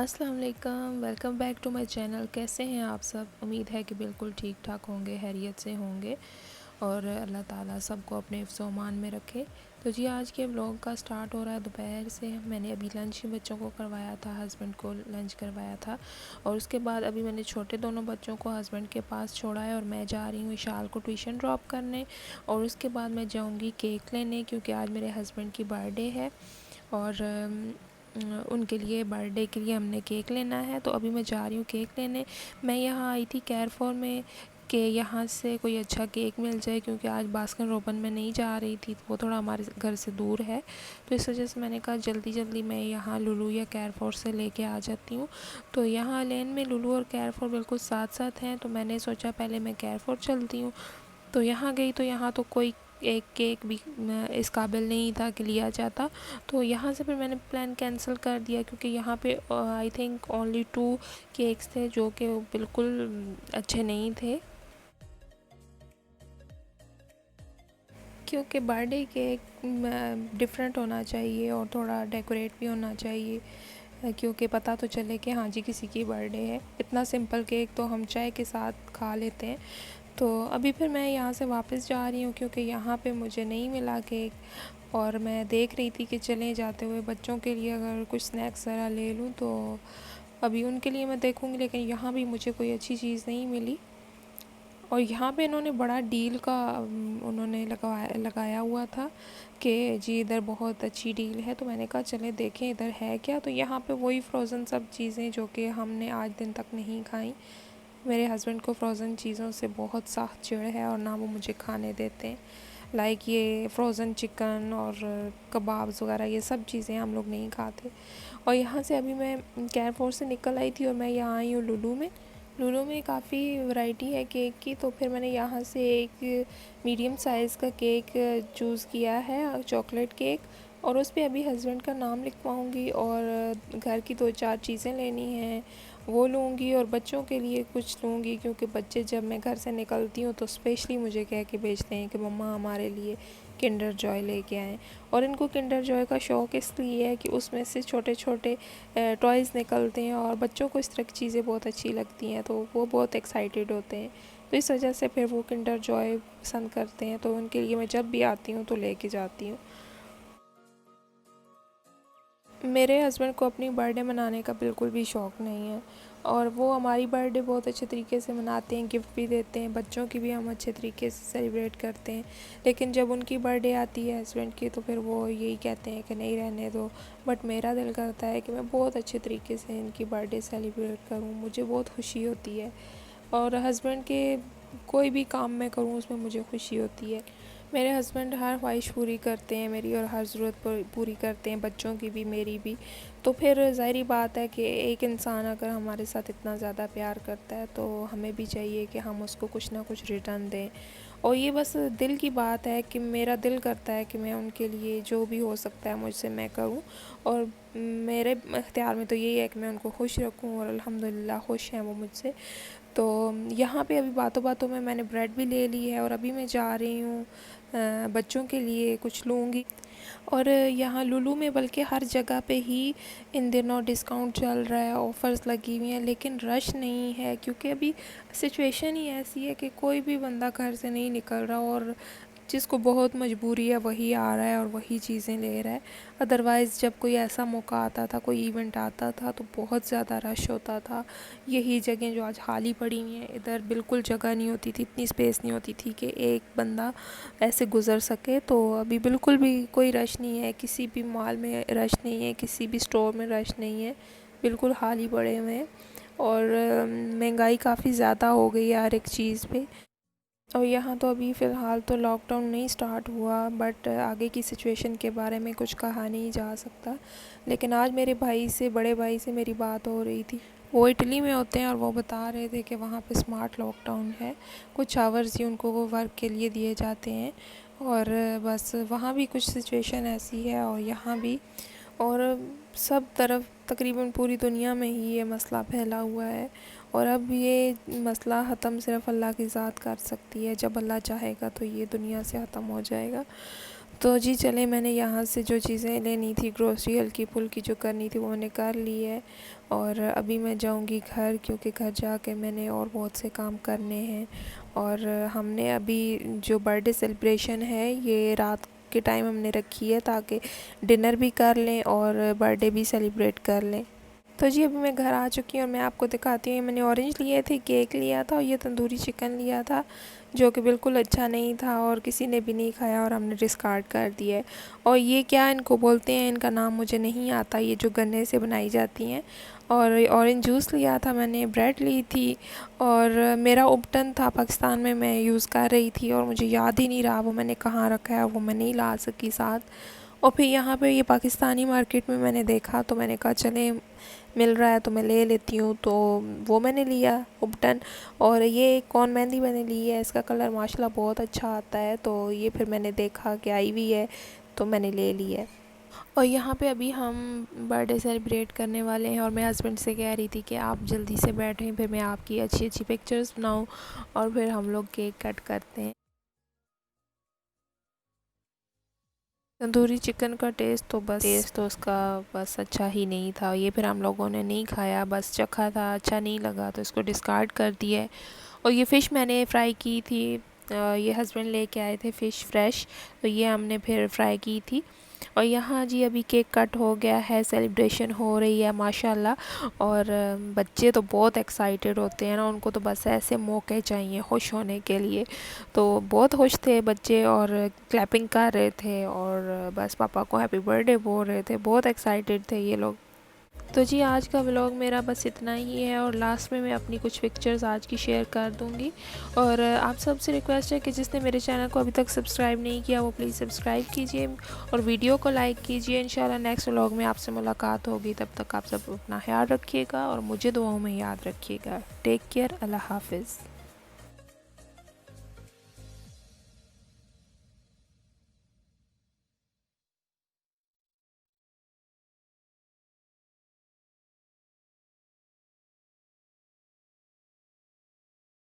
अस्सलाम वालेकुम, welcome back to my channel. कैसे हैं आप सब? उम्मीद है कि बिल्कुल ठीक ठाक होंगे, खैरियत से होंगे और अल्लाह ताला सबको अपने हिफ्ज़ व अमान में रखे। तो जी आज के व्लॉग का स्टार्ट हो रहा है दोपहर से। मैंने अभी लंच बच्चों को करवाया था, हस्बैंड को लंच करवाया था और उसके बाद अभी मैंने छोटे दोनों बच्चों को हस्बैंड के पास छोड़ा है और मैं जा रही हूँ विशाल को ट्यूशन ड्रॉप करने और उसके बाद मैं जाऊँगी केक लेने, क्योंकि आज मेरे हस्बैंड की बर्थडे है और उनके लिए बर्थडे के लिए हमने केक लेना है। तो अभी मैं जा रही हूँ केक लेने। मैं यहाँ आई थी केयरफॉर में कि यहाँ से कोई अच्छा केक मिल जाए, क्योंकि आज बास्किन रॉबिन में नहीं जा रही थी, वो थोड़ा हमारे घर से दूर है। तो इस वजह से मैंने कहा जल्दी जल्दी मैं यहाँ लुलु या केयरफॉर से लेके आ जाती हूँ। तो यहाँ लेन में लुलु और केयरफॉर बिल्कुल साथ साथ हैं, तो मैंने सोचा पहले मैं केयरफॉर चलती हूँ। तो यहाँ गई तो यहाँ तो कोई एक केक भी इस काबिल नहीं था कि लिया जाता। तो यहाँ से फिर मैंने प्लान कैंसिल कर दिया, क्योंकि यहाँ पे आई थिंक ओनली 2 केक्स थे जो कि बिल्कुल अच्छे नहीं थे, क्योंकि बर्थडे केक डिफरेंट होना चाहिए और थोड़ा डेकोरेट भी होना चाहिए, क्योंकि पता तो चले कि हाँ जी किसी की बर्थडे है। इतना सिंपल केक तो हम चाय के साथ खा लेते हैं। तो अभी फिर मैं यहाँ से वापस जा रही हूँ, क्योंकि यहाँ पे मुझे नहीं मिला केक और मैं देख रही थी कि चले जाते हुए बच्चों के लिए अगर कुछ स्नैक्स ज़रा ले लूँ, तो अभी उनके लिए मैं देखूँगी। लेकिन यहाँ भी मुझे कोई अच्छी चीज़ नहीं मिली और यहाँ पे इन्होंने बड़ा डील का उन्होंने लगाया हुआ था कि जी इधर बहुत अच्छी डील है। तो मैंने कहा चले देखें इधर है क्या। तो यहाँ पे वही फ्रोज़न सब चीज़ें जो कि हमने आज दिन तक नहीं खाई। मेरे हस्बैंड को फ्रोज़न चीज़ों से बहुत सख्त चिढ़ है और ना वो मुझे खाने देते हैं। लाइक ये फ्रोज़न चिकन और कबाब्स वगैरह ये सब चीज़ें हम लोग नहीं खाते। और यहाँ से अभी मैं केयरफॉर से निकल आई थी और मैं यहाँ आई हूँ लुलु में। लुलु में काफ़ी वैरायटी है केक की, तो फिर मैंने यहाँ से एक मीडियम साइज़ का केक चूज़ किया है, चॉकलेट केक। और उस पर अभी हस्बैंड का नाम लिखवाऊँगी और घर की 2-4 चीज़ें लेनी हैं वो लूँगी और बच्चों के लिए कुछ लूँगी, क्योंकि बच्चे जब मैं घर से निकलती हूँ तो स्पेशली मुझे कह के भेजते हैं कि मम्मा हमारे लिए किंडर जॉय लेके आएँ। और इनको किंडर जॉय का शौक़ इसलिए है कि उसमें से छोटे छोटे टॉयज़ निकलते हैं और बच्चों को इस तरह की चीज़ें बहुत अच्छी लगती हैं, तो वो बहुत एक्साइटेड होते हैं। तो इस वजह से फिर वो किंडर जॉय पसंद करते हैं, तो उनके लिए मैं जब भी आती हूँ तो लेके जाती हूँ। मेरे हस्बैंड को अपनी बर्थडे मनाने का बिल्कुल भी शौक़ नहीं है और वो हमारी बर्थडे बहुत अच्छे तरीके से मनाते हैं, गिफ्ट भी देते हैं, बच्चों की भी हम अच्छे तरीके से सेलिब्रेट करते हैं। लेकिन जब उनकी बर्थडे आती है हस्बैंड की, तो फिर वो यही कहते हैं कि नहीं रहने दो। बट मेरा दिल करता है कि मैं बहुत अच्छे तरीके से इनकी बर्थडे सेलिब्रेट करूँ, मुझे बहुत खुशी होती है और हस्बैंड के कोई भी काम मैं करूँ उसमें मुझे खुशी होती है। मेरे हस्बैंड हर ख्वाहिश पूरी करते हैं मेरी और हर ज़रूरत पूरी करते हैं, बच्चों की भी मेरी भी। तो फिर ज़ाहिरी बात है कि एक इंसान अगर हमारे साथ इतना ज़्यादा प्यार करता है तो हमें भी चाहिए कि हम उसको कुछ ना कुछ रिटर्न दें। और ये बस दिल की बात है कि मेरा दिल करता है कि मैं उनके लिए जो भी हो सकता है मुझसे मैं करूं और मेरे इख्तियार में तो यही है कि मैं उनको खुश रखूं और अल्हम्दुलिल्लाह खुश हैं वो मुझसे। तो यहाँ पे अभी बातों बातों में मैंने ब्रेड भी ले ली है और अभी मैं जा रही हूँ बच्चों के लिए कुछ लूँगी। और यहाँ लुलु में बल्कि हर जगह पे ही इन दिनों डिस्काउंट चल रहा है, ऑफ़र्स लगी हुई हैं, लेकिन रश नहीं है, क्योंकि अभी सिचुएशन ही ऐसी है कि कोई भी बंदा घर से नहीं निकल रहा और जिसको बहुत मजबूरी है वही आ रहा है और वही चीज़ें ले रहा है। अदरवाइज़ जब कोई ऐसा मौका आता था, कोई इवेंट आता था, तो बहुत ज़्यादा रश होता था। यही जगह जो आज खाली पड़ी हुई हैं, इधर बिल्कुल जगह नहीं होती थी, इतनी स्पेस नहीं होती थी कि एक बंदा ऐसे गुज़र सके। तो अभी बिल्कुल भी कोई रश नहीं है, किसी भी मॉल में रश नहीं है, किसी भी स्टोर में रश नहीं है, बिल्कुल खाली पड़े हुए हैं। और महंगाई काफ़ी ज़्यादा हो गई है हर एक चीज़ पे। और यहाँ तो अभी फ़िलहाल तो लॉकडाउन नहीं स्टार्ट हुआ, बट आगे की सिचुएशन के बारे में कुछ कहा नहीं जा सकता। लेकिन आज मेरे भाई से, बड़े भाई से मेरी बात हो रही थी। वो इटली में होते हैं और वो बता रहे थे कि वहाँ पे स्मार्ट लॉकडाउन है, कुछ आवर्स ही उनको वो वर्क के लिए दिए जाते हैं और बस वहाँ भी कुछ सिचुएशन ऐसी है और यहाँ भी। और सब तरफ तकरीबन पूरी दुनिया में ही ये मसला फैला हुआ है और अब ये मसला ख़त्म सिर्फ़ अल्लाह की ज़ात कर सकती है। जब अल्लाह चाहेगा तो ये दुनिया से ख़त्म हो जाएगा। तो जी चले, मैंने यहाँ से जो चीज़ें लेनी थी, ग्रोसरी हल्की फुल्की जो करनी थी वो मैंने कर ली है। और अभी मैं जाऊँगी घर, क्योंकि घर जाके मैंने और बहुत से काम करने हैं। और हमने अभी जो बर्थडे सेलिब्रेशन है ये रात के टाइम हमने रखी है, ताकि डिनर भी कर लें और बर्थडे भी सेलिब्रेट कर लें। तो जी अभी मैं घर आ चुकी हूँ और मैं आपको दिखाती हूँ। मैंने ऑरेंज लिए थे, केक लिया था और ये तंदूरी चिकन लिया था, जो कि बिल्कुल अच्छा नहीं था और किसी ने भी नहीं खाया और हमने डिस्कार्ड कर दिया है। और ये क्या इनको बोलते हैं, इनका नाम मुझे नहीं आता, ये जो गन्ने से बनाई जाती हैं। और ऑरेंज जूस लिया था मैंने, ब्रेड ली थी और मेरा उपटन था पाकिस्तान में, मैं यूज़ कर रही थी और मुझे याद ही नहीं रहा वो मैंने कहाँ रखा है, वो मैं नहीं ला सकी साथ। और फिर यहाँ पे ये पाकिस्तानी मार्केट में मैंने देखा तो मैंने कहा चले मिल रहा है तो मैं ले लेती हूँ, तो वो मैंने लिया उपटन। और ये कौन मेहंदी मैंने ली है, इसका कलर माशाल्लाह बहुत अच्छा आता है, तो ये फिर मैंने देखा कि आई हुई है तो मैंने ले ली है। और यहाँ पे अभी हम बर्थडे सेलिब्रेट करने वाले हैं और मैं हस्बैंड से कह रही थी कि आप जल्दी से बैठें, फिर मैं आपकी अच्छी अच्छी पिक्चर्स बनाऊँ और फिर हम लोग केक कट करते हैं। तंदूरी चिकन का टेस्ट तो उसका बस अच्छा ही नहीं था। ये फिर हम लोगों ने नहीं खाया, बस चखा था, अच्छा नहीं लगा तो इसको डिस्कार्ड कर दिया है। और ये फ़िश मैंने फ्राई की थी, ये हस्बैंड लेके आए थे फ़िश फ्रेश, तो ये हमने फिर फ्राई की थी। और यहाँ जी अभी केक कट हो गया है, सेलिब्रेशन हो रही है माशाल्लाह। और बच्चे तो बहुत एक्साइटेड होते हैं ना, उनको तो बस ऐसे मौके चाहिए खुश होने के लिए। तो बहुत खुश थे बच्चे और क्लैपिंग कर रहे थे और बस पापा को हैप्पी बर्थडे बोल रहे थे, बहुत एक्साइटेड थे ये लोग। तो जी आज का व्लॉग मेरा बस इतना ही है और लास्ट में मैं अपनी कुछ पिक्चर्स आज की शेयर कर दूंगी। और आप सबसे रिक्वेस्ट है कि जिसने मेरे चैनल को अभी तक सब्सक्राइब नहीं किया वो प्लीज़ सब्सक्राइब कीजिए और वीडियो को लाइक कीजिए। इंशाल्लाह नेक्स्ट व्लॉग में आपसे मुलाकात होगी, तब तक आप सब अपना ख्याल रखिएगा और मुझे दुआओं में याद रखिएगा। टेक केयर, अल्लाह हाफिज़।